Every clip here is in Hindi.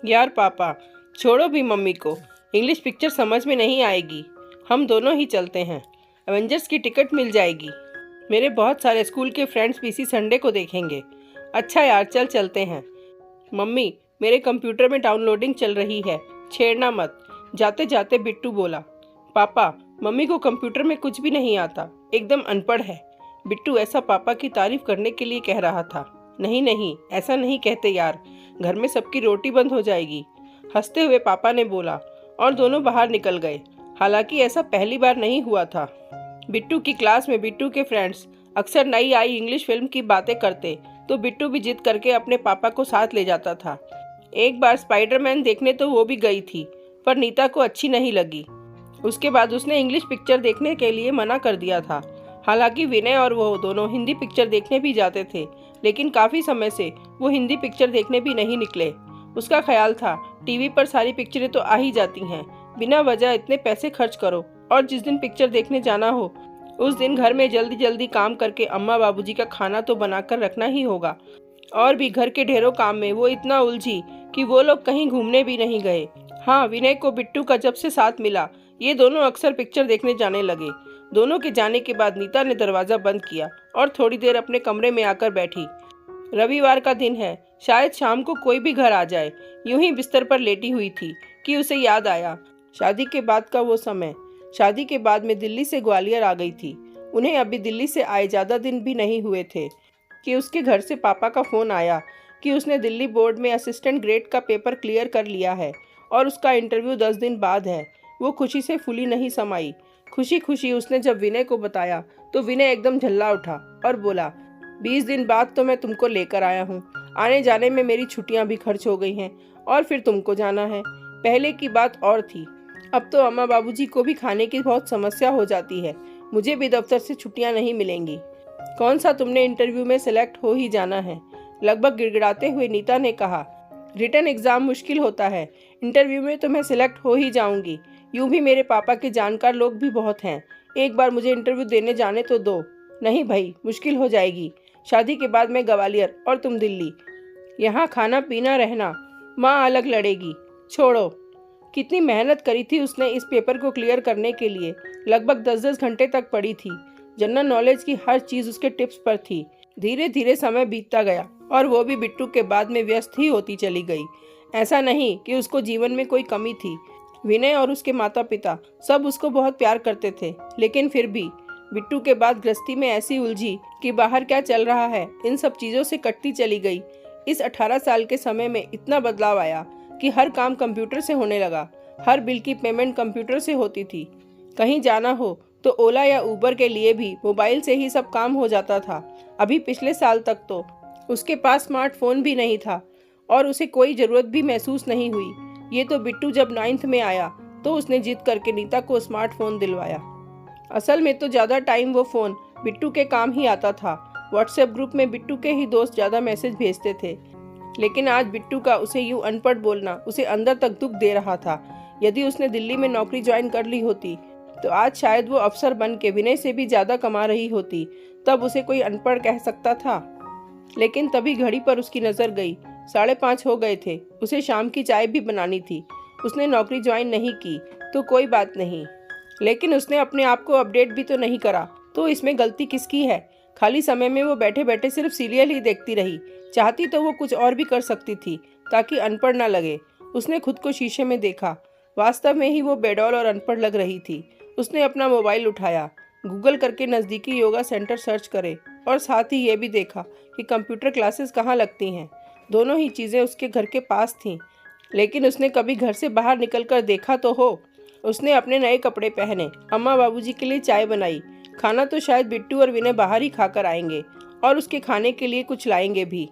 यार पापा, छोड़ो भी मम्मी को। इंग्लिश पिक्चर समझ में नहीं आएगी। हम दोनों ही चलते हैं। एवेंजर्स की टिकट मिल जाएगी। मेरे बहुत सारे स्कूल के फ्रेंड्स भी इसी संडे को देखेंगे। अच्छा यार, चलते हैं। मम्मी, मेरे कंप्यूटर में डाउनलोडिंग चल रही है, छेड़ना मत। जाते जाते बिट्टू बोला। पापा, मम्मी को कंप्यूटर में कुछ भी नहीं आता, एकदम अनपढ़ है। बिट्टू ऐसा पापा की तारीफ करने के लिए कह रहा था। नहीं नहीं, ऐसा नहीं कहते यार, घर में सबकी रोटी बंद हो जाएगी। हंसते हुए पापा ने बोला और दोनों बाहर निकल गए। हालांकि ऐसा पहली बार नहीं हुआ था। बिट्टू की क्लास में बिट्टू के फ्रेंड्स अक्सर नई आई इंग्लिश फिल्म की बातें करते तो बिट्टू भी जिद करके अपने पापा को साथ ले जाता था। एक बार स्पाइडरमैन देखने तो वो भी गई थी, पर नीता को अच्छी नहीं लगी। उसके बाद उसने इंग्लिश पिक्चर देखने के लिए मना कर दिया था। हालांकि विनय और वो दोनों हिंदी पिक्चर देखने भी जाते थे, लेकिन काफ़ी समय से वो हिंदी पिक्चर देखने भी नहीं निकले। उसका ख्याल था टीवी पर सारी पिक्चरें तो आ ही जाती हैं, बिना वजह इतने पैसे खर्च करो और जिस दिन पिक्चर देखने जाना हो उस दिन घर में जल्दी जल्दी काम करके अम्मा बाबूजी का खाना तो बनाकर रखना ही होगा। और भी घर के ढेरों काम में वो इतना उलझी कि वो लोग कहीं घूमने भी नहीं गए। हाँ, विनय को बिट्टू का जब से साथ मिला, ये दोनों अक्सर पिक्चर देखने जाने लगे। दोनों के जाने के बाद नीता ने दरवाज़ा बंद किया और थोड़ी देर अपने कमरे में आकर बैठी। रविवार का दिन है, शायद शाम को कोई भी घर आ जाए। यूं ही बिस्तर पर लेटी हुई थी कि उसे याद आया शादी के बाद का वो समय। शादी के बाद में दिल्ली से ग्वालियर आ गई थी। उन्हें अभी दिल्ली से आए ज़्यादा दिन भी नहीं हुए थे कि उसके घर से पापा का फ़ोन आया कि उसने दिल्ली बोर्ड में असिस्टेंट ग्रेड का पेपर क्लियर कर लिया है और उसका इंटरव्यू 10 दिन बाद है। वो खुशी से फूली नहीं समाई। खुशी खुशी उसने जब विनय को बताया तो विनय एकदम झल्ला उठा और बोला, 20 दिन बाद तो मैं तुमको लेकर आया हूँ। आने जाने में मेरी छुट्टियाँ भी खर्च हो गई हैं और फिर तुमको जाना है। पहले की बात और थी, अब तो अम्मा बाबूजी को भी खाने की बहुत समस्या हो जाती है। मुझे भी दफ्तर से छुट्टियाँ नहीं मिलेंगी। कौन सा तुमने इंटरव्यू में सेलेक्ट हो ही जाना है। लगभग गिड़गिड़ाते हुए नीता ने कहा, रिटन एग्ज़ाम मुश्किल होता है, इंटरव्यू में तो मैं सिलेक्ट हो ही जाऊंगी। यूं भी मेरे पापा के जानकार लोग भी बहुत हैं, एक बार मुझे इंटरव्यू देने जाने तो दो। नहीं भाई, मुश्किल हो जाएगी। शादी के बाद मैं ग्वालियर और तुम दिल्ली, यहाँ खाना पीना रहना, माँ अलग लड़ेगी। छोड़ो। कितनी मेहनत करी थी उसने इस पेपर को क्लियर करने के लिए। लगभग 10-10 घंटे तक पढ़ी थी। जनरल नॉलेज की हर चीज़ उसके टिप्स पर थी। धीरे धीरे समय बीतता गया और वो भी बिट्टू के बाद में व्यस्त ही होती चली गई। ऐसा नहीं कि उसको जीवन में कोई कमी थी। विनय और उसके माता पिता सब उसको बहुत प्यार करते थे, लेकिन फिर भी बिट्टू के बाद गृहस्थी में ऐसी उलझी कि बाहर क्या चल रहा है इन सब चीज़ों से कटती चली गई। इस 18 साल के समय में इतना बदलाव आया कि हर काम कंप्यूटर से होने लगा। हर बिल की पेमेंट कंप्यूटर से होती थी। कहीं जाना हो तो ओला या उबर के लिए भी मोबाइल से ही सब काम हो जाता था। अभी पिछले साल तक तो उसके पास स्मार्टफोन भी नहीं था और उसे कोई ज़रूरत भी महसूस नहीं हुई। ये तो बिट्टू जब 9th में आया तो उसने जिद करके नीता को स्मार्टफोन दिलवाया। असल में तो ज़्यादा टाइम वो फ़ोन बिट्टू के काम ही आता था। व्हाट्सएप ग्रुप में बिट्टू के ही दोस्त ज़्यादा मैसेज भेजते थे, लेकिन आज बिट्टू का उसे यूं अनपढ़ बोलना उसे अंदर तक दुख दे रहा था। यदि उसने दिल्ली में नौकरी ज्वाइन कर ली होती तो आज शायद वो अफसर बन के विनय से भी ज़्यादा कमा रही होती, तब उसे कोई अनपढ़ कह सकता था। लेकिन तभी घड़ी पर उसकी नज़र गई। 5:30 हो गए थे। उसे शाम की चाय भी बनानी थी। उसने नौकरी ज्वाइन नहीं की तो कोई बात नहीं, लेकिन उसने अपने आप को अपडेट भी तो नहीं करा, तो इसमें गलती किसकी है। खाली समय में वो बैठे बैठे सिर्फ सीरियल ही देखती रही। चाहती तो वो कुछ और भी कर सकती थी ताकि अनपढ़ ना लगे। उसने खुद को शीशे में देखा। वास्तव में ही वो बेडौल और अनपढ़ लग रही थी। उसने अपना मोबाइल उठाया, गूगल करके नज़दीकी योगा सेंटर सर्च करे और साथ ही ये भी देखा कि कंप्यूटर क्लासेस कहाँ लगती हैं। दोनों ही चीज़ें उसके घर के पास थीं, लेकिन उसने कभी घर से बाहर निकलकर देखा तो हो। उसने अपने नए कपड़े पहने, अम्मा बाबूजी के लिए चाय बनाई। खाना तो शायद बिट्टू और विनय बाहर ही खाकर आएंगे और उसके खाने के लिए कुछ लाएंगे भी।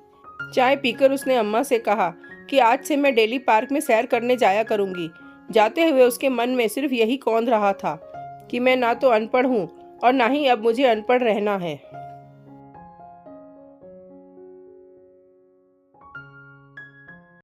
चाय पीकर उसने अम्मा से कहा कि आज से मैं डेली पार्क में सैर करने जाया करूँगी। जाते हुए उसके मन में सिर्फ यही कौंध रहा था कि मैं ना तो अनपढ़ हूँ और ना ही अब मुझे अनपढ़ रहना है।